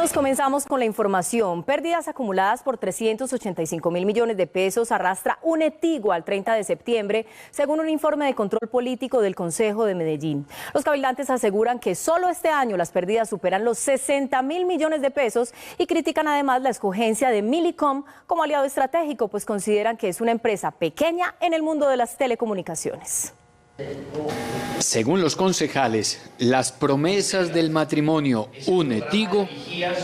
Amigos, comenzamos con la información. Pérdidas acumuladas por 385.000 millones de pesos arrastra Unetigo al 30 de septiembre, según un informe de control político del Consejo de Medellín. Los cabildantes aseguran que solo este año las pérdidas superan los 60.000 millones de pesos y critican además la escogencia de Millicom como aliado estratégico, pues consideran que es una empresa pequeña en el mundo de las telecomunicaciones. Según los concejales, las promesas del matrimonio Unetigo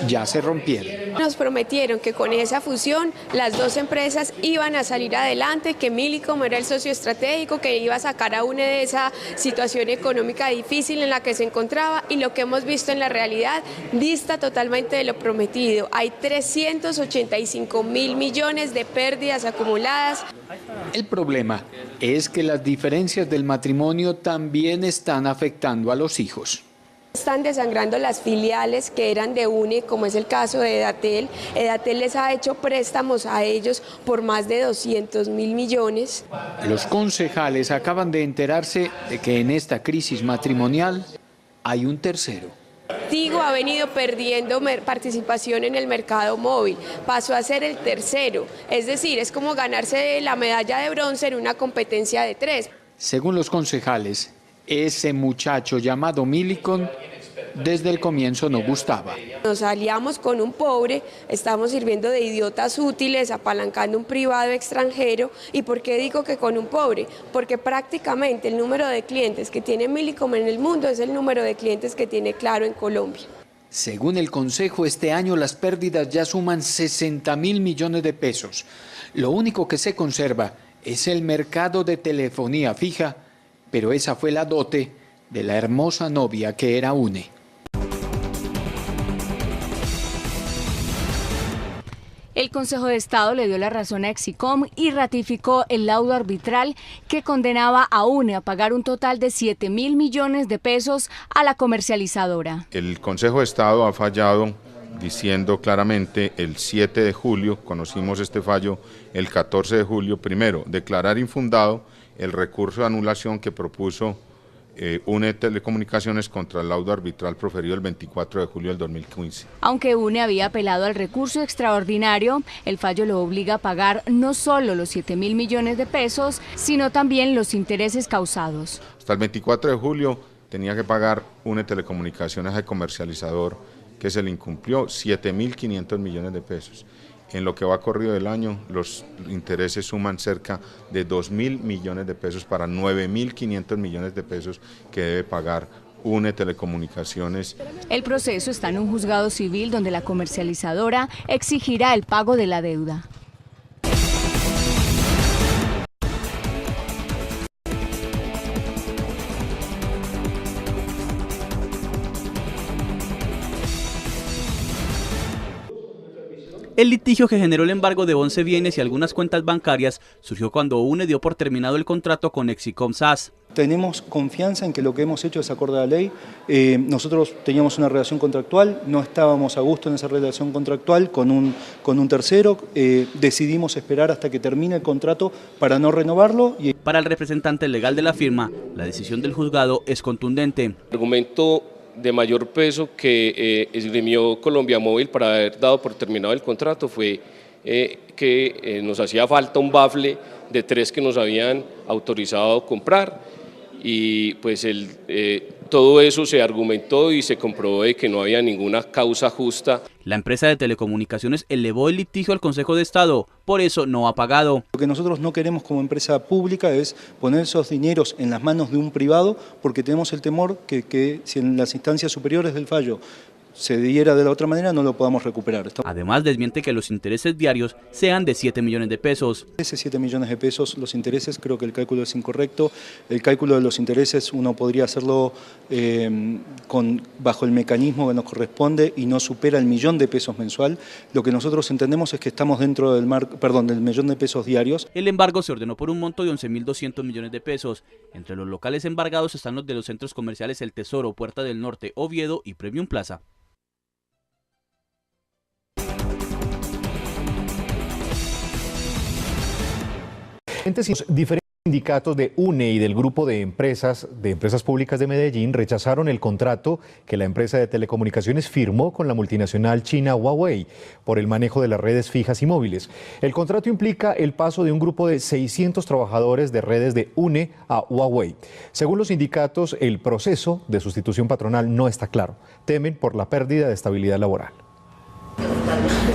ya se rompieron. Nos prometieron que con esa fusión las dos empresas iban a salir adelante, que Millicom era el socio estratégico, que iba a sacar a UNE de esa situación económica difícil en la que se encontraba, y lo que hemos visto en la realidad dista totalmente de lo prometido. Hay 385.000 millones de pérdidas acumuladas. El problema es que las diferencias del matrimonio también están afectando a los hijos. Están desangrando las filiales que eran de UNE, como es el caso de Edatel. Edatel les ha hecho préstamos a ellos por más de 200.000 millones. Los concejales acaban de enterarse de que en esta crisis matrimonial hay un tercero. Tigo ha venido perdiendo participación en el mercado móvil, pasó a ser el tercero, es decir, es como ganarse la medalla de bronce en una competencia de 3. Según los concejales, ese muchacho llamado Millicom desde el comienzo no gustaba. Nos aliamos con un pobre, estamos sirviendo de idiotas útiles, apalancando un privado extranjero. ¿Y por qué digo que con un pobre? Porque prácticamente el número de clientes que tiene Millicom en el mundo es el número de clientes que tiene Claro en Colombia. Según el Consejo, este año las pérdidas ya suman 60.000 millones de pesos. Lo único que se conserva es el mercado de telefonía fija, pero esa fue la dote de la hermosa novia que era UNE. El Consejo de Estado le dio la razón a Exicom y ratificó el laudo arbitral que condenaba a UNE a pagar un total de 7.000 millones de pesos a la comercializadora. El Consejo de Estado ha fallado diciendo claramente el 7 de julio, conocimos este fallo el 14 de julio, primero, declarar infundado el recurso de anulación que propuso UNE Telecomunicaciones contra el laudo arbitral proferido el 24 de julio del 2015. Aunque UNE había apelado al recurso extraordinario, el fallo lo obliga a pagar no solo los 7.000 millones de pesos, sino también los intereses causados. Hasta el 24 de julio tenía que pagar UNE Telecomunicaciones al comercializador, que se le incumplió, 7.500 millones de pesos. En lo que va corrido del año, los intereses suman cerca de 2.000 millones de pesos para 9.500 millones de pesos que debe pagar UNE Telecomunicaciones. El proceso está en un juzgado civil donde la comercializadora exigirá el pago de la deuda. El litigio que generó el embargo de 11 bienes y algunas cuentas bancarias surgió cuando UNE dio por terminado el contrato con Exicom SAS. Tenemos confianza en que lo que hemos hecho es acorde a la ley. Nosotros teníamos una relación contractual, no estábamos a gusto en esa relación contractual con un tercero. Decidimos esperar hasta que termine el contrato para no renovarlo. Para el representante legal de la firma, la decisión del juzgado es contundente. El argumento de mayor peso que esgrimió Colombia Móvil para haber dado por terminado el contrato fue que nos hacía falta un bafle de 3 que nos habían autorizado comprar, y pues todo eso se argumentó y se comprobó de que no había ninguna causa justa. La empresa de telecomunicaciones elevó el litigio al Consejo de Estado, por eso no ha pagado. Lo que nosotros no queremos como empresa pública es poner esos dineros en las manos de un privado, porque tenemos el temor que si en las instancias superiores del fallo se diera de la otra manera, no lo podamos recuperar. Además, desmiente que los intereses diarios sean de 7 millones de pesos. Ese 7 millones de pesos, los intereses, creo que el cálculo es incorrecto. El cálculo de los intereses uno podría hacerlo bajo el mecanismo que nos corresponde y no supera el 1.000.000 de pesos mensual. Lo que nosotros entendemos es que estamos dentro del del 1.000.000 de pesos diarios. El embargo se ordenó por un monto de 11.200 millones de pesos. Entre los locales embargados están los de los centros comerciales El Tesoro, Puerta del Norte, Oviedo y Premium Plaza. Diferentes Sindicatos de UNE y del grupo de empresas públicas de Medellín rechazaron el contrato que la empresa de telecomunicaciones firmó con la multinacional china Huawei por el manejo de las redes fijas y móviles. El contrato implica el paso de un grupo de 600 trabajadores de redes de UNE a Huawei. Según los sindicatos, el proceso de sustitución patronal no está claro. Temen por la pérdida de estabilidad laboral.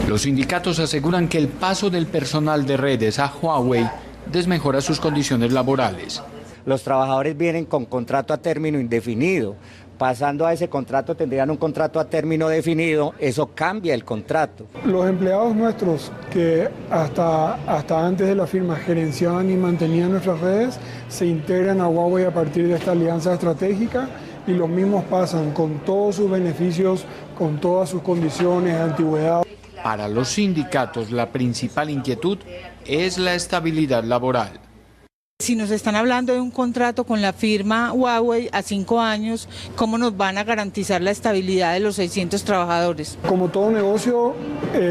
Los sindicatos aseguran que el paso del personal de redes a Huawei desmejora sus condiciones laborales. Los trabajadores vienen con contrato a término indefinido. Pasando a ese contrato tendrían un contrato a término definido, eso cambia el contrato. Los empleados nuestros que hasta antes de la firma gerenciaban y mantenían nuestras redes, se integran a Huawei a partir de esta alianza estratégica y los mismos pasan con todos sus beneficios, con todas sus condiciones, antigüedad. Para los sindicatos, la principal inquietud es la estabilidad laboral. Si nos están hablando de un contrato con la firma Huawei a 5 años, ¿cómo nos van a garantizar la estabilidad de los 600 trabajadores? Como todo negocio,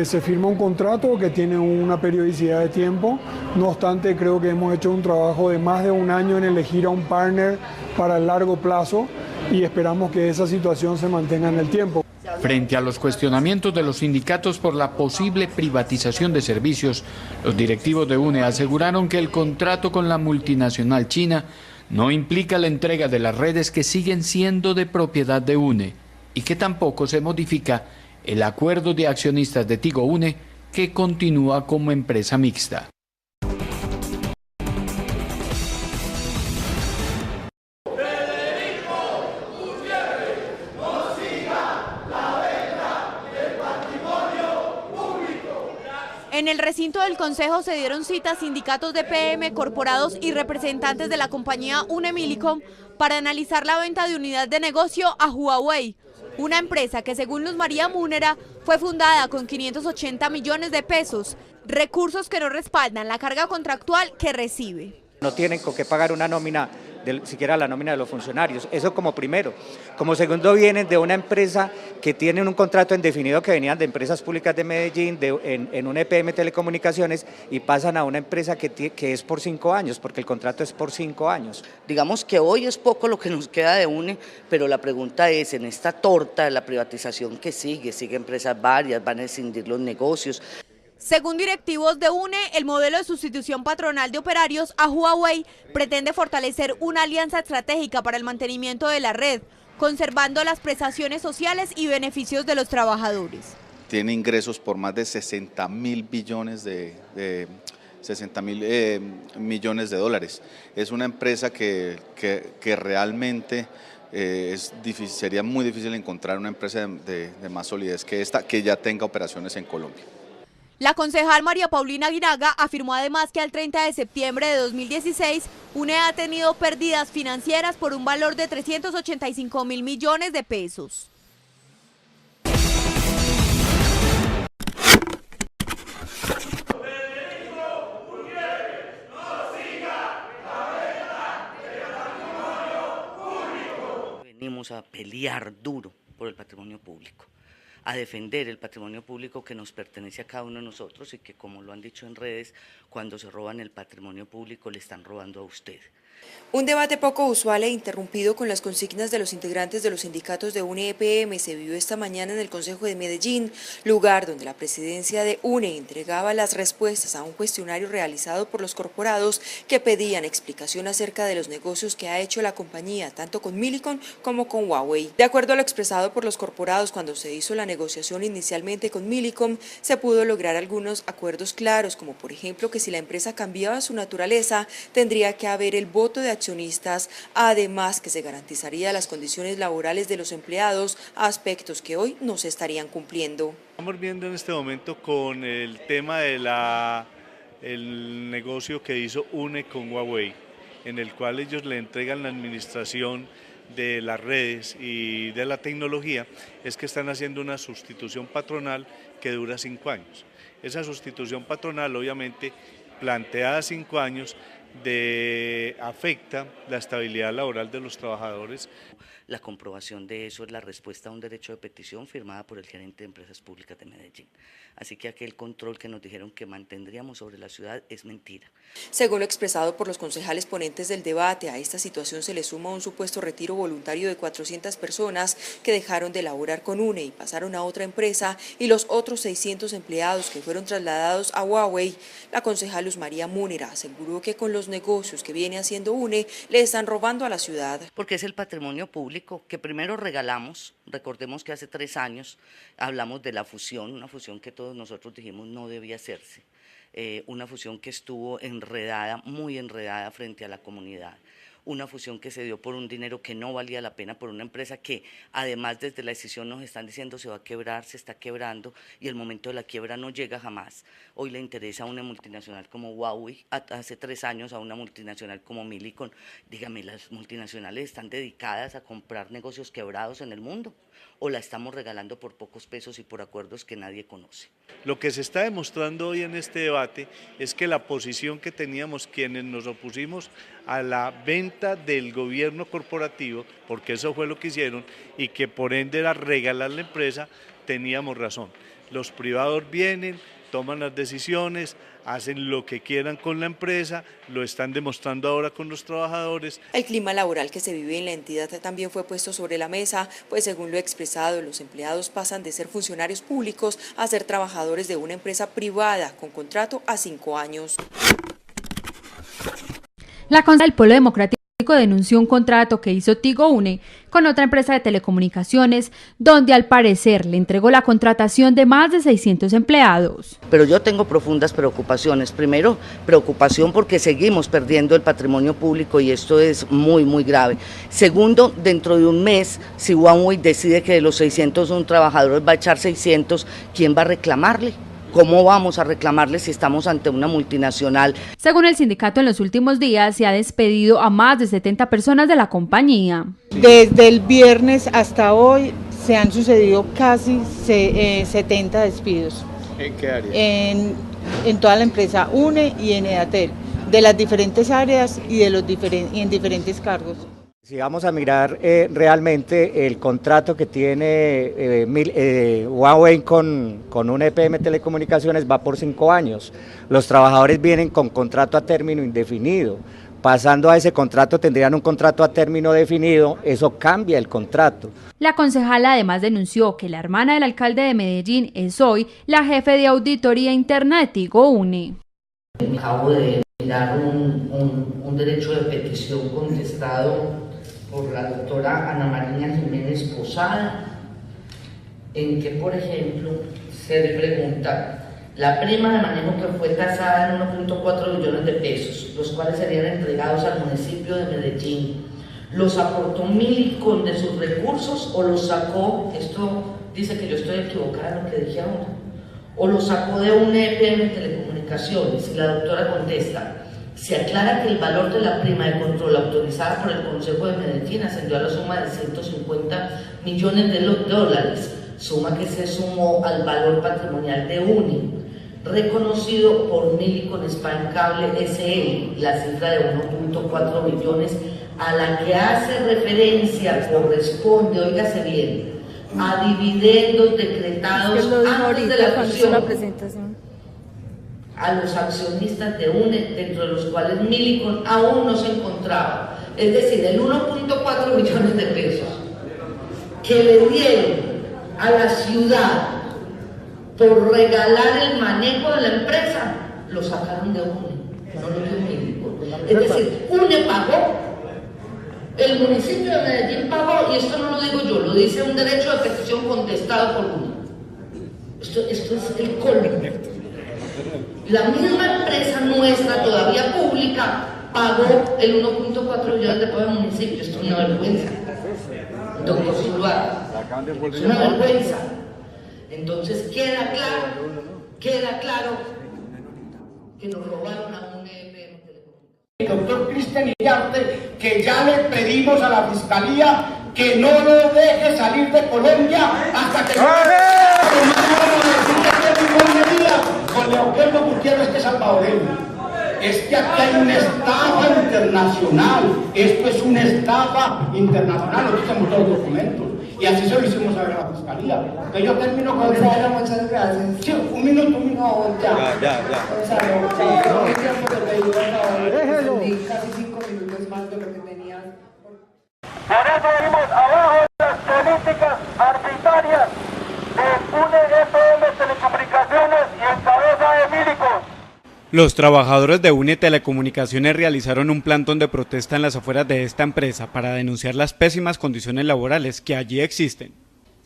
se firma un contrato que tiene una periodicidad de tiempo. No obstante, creo que hemos hecho un trabajo de más de un año en elegir a un partner para el largo plazo y esperamos que esa situación se mantenga en el tiempo. Frente a los cuestionamientos de los sindicatos por la posible privatización de servicios, los directivos de UNE aseguraron que el contrato con la multinacional china no implica la entrega de las redes que siguen siendo de propiedad de UNE y que tampoco se modifica el acuerdo de accionistas de Tigo UNE, que continúa como empresa mixta. En el recinto del Consejo se dieron cita sindicatos de PM, corporados y representantes de la compañía UNE Millicom para analizar la venta de unidad de negocio a Huawei, una empresa que según Luz María Múnera fue fundada con 580 millones de pesos, recursos que no respaldan la carga contractual que recibe. No tienen con qué pagar una nómina, siquiera la nómina de los funcionarios, eso como primero. Como segundo, vienen de una empresa que tienen un contrato indefinido, que venían de empresas públicas de Medellín, en un EPM Telecomunicaciones, y pasan a una empresa que es por 5 años, porque el contrato es por 5 años. Digamos que hoy es poco lo que nos queda de UNE, pero la pregunta es, en esta torta de la privatización que sigue empresas varias, van a escindir los negocios. Según directivos de UNE, el modelo de sustitución patronal de operarios a Huawei pretende fortalecer una alianza estratégica para el mantenimiento de la red, conservando las prestaciones sociales y beneficios de los trabajadores. Tiene ingresos por más de 60 mil millones de dólares. Es una empresa que realmente sería muy difícil encontrar una empresa de más solidez que esta, que ya tenga operaciones en Colombia. La concejal María Paulina Aguinaga afirmó además que al 30 de septiembre de 2016, UNE ha tenido pérdidas financieras por un valor de 385.000 millones de pesos. Venimos a pelear duro por el patrimonio público, a defender el patrimonio público que nos pertenece a cada uno de nosotros y que, como lo han dicho en redes, cuando se roban el patrimonio público le están robando a usted. Un debate poco usual e interrumpido con las consignas de los integrantes de los sindicatos de UNE EPM se vivió esta mañana en el Consejo de Medellín, lugar donde la presidencia de UNE entregaba las respuestas a un cuestionario realizado por los corporados que pedían explicación acerca de los negocios que ha hecho la compañía, tanto con Millicom como con Huawei. De acuerdo a lo expresado por los corporados cuando se hizo la negociación inicialmente con Millicom, se pudo lograr algunos acuerdos claros, como por ejemplo que si la empresa cambiaba su naturaleza, tendría que haber el voto de accionistas, además que se garantizaría las condiciones laborales de los empleados, aspectos que hoy no se estarían cumpliendo. Estamos viendo en este momento con el tema de el negocio que hizo UNE con Huawei, en el cual ellos le entregan la administración de las redes y de la tecnología, es que están haciendo una sustitución patronal que dura 5 años. Esa sustitución patronal, obviamente, planteada 5 años, afecta la estabilidad laboral de los trabajadores. La comprobación de eso es la respuesta a un derecho de petición firmada por el gerente de Empresas Públicas de Medellín. Así que aquel control que nos dijeron que mantendríamos sobre la ciudad es mentira. Según lo expresado por los concejales ponentes del debate, a esta situación se le suma un supuesto retiro voluntario de 400 personas que dejaron de laborar con UNE y pasaron a otra empresa, y los otros 600 empleados que fueron trasladados a Huawei. La concejal Luz María Múnera aseguró que con los negocios que viene haciendo UNE le están robando a la ciudad. Porque es el patrimonio público que primero regalamos. Recordemos que hace 3 años hablamos de la fusión, una fusión que todos nosotros dijimos no debía hacerse, una fusión que estuvo enredada, muy enredada frente a la comunidad. Una fusión que se dio por un dinero que no valía la pena, por una empresa que además desde la decisión nos están diciendo se va a quebrar, se está quebrando y el momento de la quiebra no llega jamás. Hoy le interesa a una multinacional como Huawei, hace 3 años a una multinacional como Millicom. Dígame, ¿las multinacionales están dedicadas a comprar negocios quebrados en el mundo? ¿O la estamos regalando por pocos pesos y por acuerdos que nadie conoce? Lo que se está demostrando hoy en este debate es que la posición que teníamos quienes nos opusimos a la venta del gobierno corporativo, porque eso fue lo que hicieron, y que por ende era regalar la empresa, teníamos razón. Los privados vienen, toman las decisiones, hacen lo que quieran con la empresa, lo están demostrando ahora con los trabajadores. El clima laboral que se vive en la entidad también fue puesto sobre la mesa, pues según lo expresado, los empleados pasan de ser funcionarios públicos a ser trabajadores de una empresa privada con contrato a 5 años. La concejal del Polo Democrático denunció un contrato que hizo Tigo UNE con otra empresa de telecomunicaciones, donde al parecer le entregó la contratación de más de 600 empleados. Pero yo tengo profundas preocupaciones. Primero, preocupación porque seguimos perdiendo el patrimonio público y esto es muy, muy grave. Segundo, dentro de un mes, si Huawei decide que de los 601 trabajadores va a echar 600, ¿quién va a reclamarle? ¿Cómo vamos a reclamarle si estamos ante una multinacional? Según el sindicato, en los últimos días se ha despedido a más de 70 personas de la compañía. Desde el viernes hasta hoy se han sucedido casi 70 despidos. ¿En qué área? En toda la empresa UNE y en EATEL, de las diferentes áreas y en diferentes cargos. Si vamos a mirar realmente el contrato que tiene Huawei con una EPM Telecomunicaciones va por 5 años. Los trabajadores vienen con contrato a término indefinido. Pasando a ese contrato tendrían un contrato a término definido, eso cambia el contrato. La concejala además denunció que la hermana del alcalde de Medellín es hoy la jefe de auditoría interna de Tigo UNE. Acabo de mirar un derecho de petición contestado por la doctora Ana María Jiménez Posada, en que, por ejemplo, se le pregunta: la prima de manejo que fue tasada en 1.4 billones de pesos, los cuales serían entregados al municipio de Medellín, ¿los aportó Millicom de sus recursos o los sacó, esto dice que yo estoy equivocada en lo que dije ahora, o los sacó de una EPM Telecomunicaciones? Y la doctora contesta: se aclara que el valor de la prima de control autorizada por el Consejo de Medellín ascendió a la suma de 150 millones de dólares, suma que se sumó al valor patrimonial de UNE, reconocido por Millicom Spain Cable SL. La cifra de 1.4 billones a la que hace referencia corresponde, óigase bien, a dividendos decretados antes de la fusión a los accionistas de UNE, dentro de los cuales Millicom aún no se encontraba. Es decir, el 1.4 billones de pesos que le dieron a la ciudad por regalar el manejo de la empresa, lo sacaron de UNE, no lo dio Millicom. Es decir, UNE pagó, el municipio de Medellín pagó, y esto no lo digo yo, lo dice un derecho de petición contestado por UNE. Esto es el colmo. La misma empresa nuestra, todavía pública, pagó el 1.4 billones de pesos al municipio. Esto es una vergüenza, doctor Zuluaga, es una vergüenza. Entonces queda claro que nos robaron a un EPM Telecomunicaciones. Doctor Cristian Iriarte, que ya le pedimos a la Fiscalía que no lo deje salir de Colombia hasta que con Leopoldo Gutiérrez, que es salvadoreño. Es que aquí hay una estafa internacional. Esto es una estafa internacional. Nosotros tenemos todos los documentos. Y así se lo hicimos saber a la fiscalía. Entonces yo termino con Gonzalo, muchas gracias. Sí, un minuto. No, ya. Gonzalo, Déjelo. Casi 5 minutos más de lo que tenías. Por eso venimos abajo de las políticas arbitrarias de UNE EPM Telecomunicaciones y en cabeza de Mílico. Los trabajadores de UNE Telecomunicaciones realizaron un plantón de protesta en las afueras de esta empresa para denunciar las pésimas condiciones laborales que allí existen.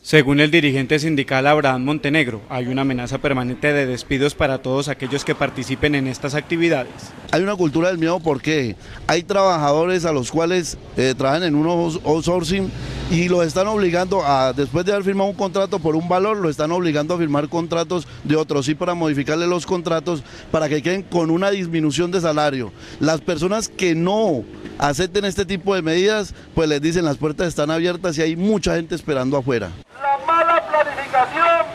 Según el dirigente sindical Abraham Montenegro, hay una amenaza permanente de despidos para todos aquellos que participen en estas actividades. Hay una cultura del miedo porque hay trabajadores a los cuales trabajan en un outsourcing y los están obligando a, después de haber firmado un contrato por un valor, lo están obligando a firmar contratos de otros, sí, para modificarle los contratos para que queden con una disminución de salario. Las personas que no acepten este tipo de medidas, pues les dicen las puertas están abiertas y hay mucha gente esperando afuera. La mala planificación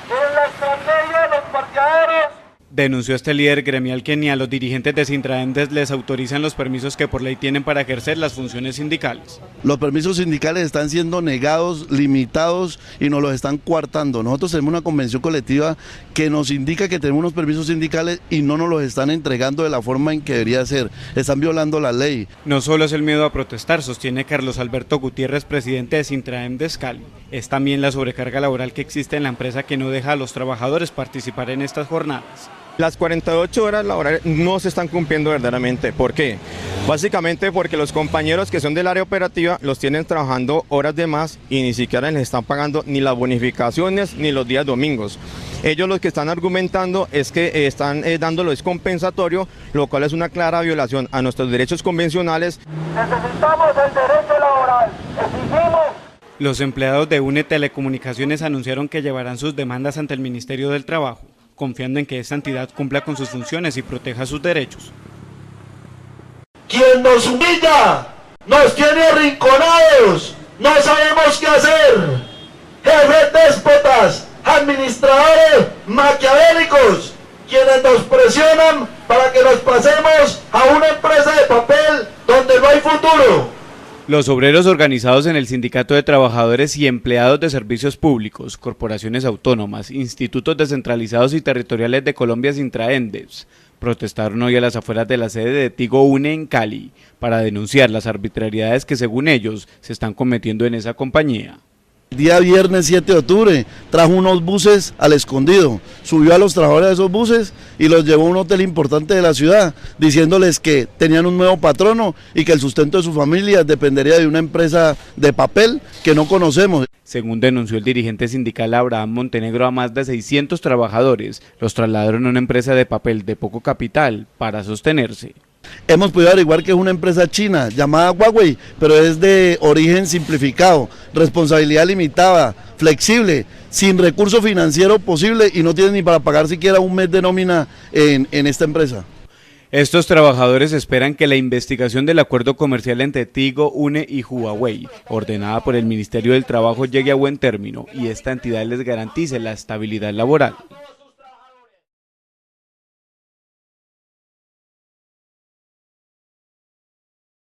en la estrategia de los parqueaderos. Denunció este líder gremial que ni a los dirigentes de Sintraendes les autorizan los permisos que por ley tienen para ejercer las funciones sindicales. Los permisos sindicales están siendo negados, limitados y nos los están coartando. Nosotros tenemos una convención colectiva que nos indica que tenemos unos permisos sindicales y no nos los están entregando de la forma en que debería ser. Están violando la ley. No solo es el miedo a protestar, sostiene Carlos Alberto Gutiérrez, presidente de Sintraendes Cali. Es también la sobrecarga laboral que existe en la empresa que no deja a los trabajadores participar en estas jornadas. Las 48 horas laborales no se están cumpliendo verdaderamente. ¿Por qué? Básicamente porque los compañeros que son del área operativa los tienen trabajando horas de más y ni siquiera les están pagando ni las bonificaciones ni los días domingos. Ellos lo que están argumentando es que están dándoles compensatorio, lo cual es una clara violación a nuestros derechos convencionales. Necesitamos el derecho laboral. Exigimos. Los empleados de UNE Telecomunicaciones anunciaron que llevarán sus demandas ante el Ministerio del Trabajo, confiando en que esta entidad cumpla con sus funciones y proteja sus derechos. Quien nos humilla, nos tiene arrinconados, no sabemos qué hacer. Jefes déspotas, administradores maquiavélicos, quienes nos presionan para que nos pasemos a una empresa de papel donde no hay futuro. Los obreros organizados en el Sindicato de Trabajadores y Empleados de Servicios Públicos, corporaciones autónomas, institutos descentralizados y territoriales de Colombia Sintraendes, protestaron hoy a las afueras de la sede de Tigo UNE en Cali para denunciar las arbitrariedades que según ellos se están cometiendo en esa compañía. El día viernes 7 de octubre trajo unos buses al escondido, subió a los trabajadores de esos buses y los llevó a un hotel importante de la ciudad, diciéndoles que tenían un nuevo patrono y que el sustento de su familia dependería de una empresa de papel que no conocemos. Según denunció el dirigente sindical Abraham Montenegro, a más de 600 trabajadores los trasladaron a una empresa de papel de poco capital para sostenerse. Hemos podido averiguar que es una empresa china llamada Huawei, pero es de origen simplificado, responsabilidad limitada, flexible, sin recurso financiero posible y no tiene ni para pagar siquiera un mes de nómina en esta empresa. Estos trabajadores esperan que la investigación del acuerdo comercial entre Tigo, UNE y Huawei, ordenada por el Ministerio del Trabajo, llegue a buen término y esta entidad les garantice la estabilidad laboral.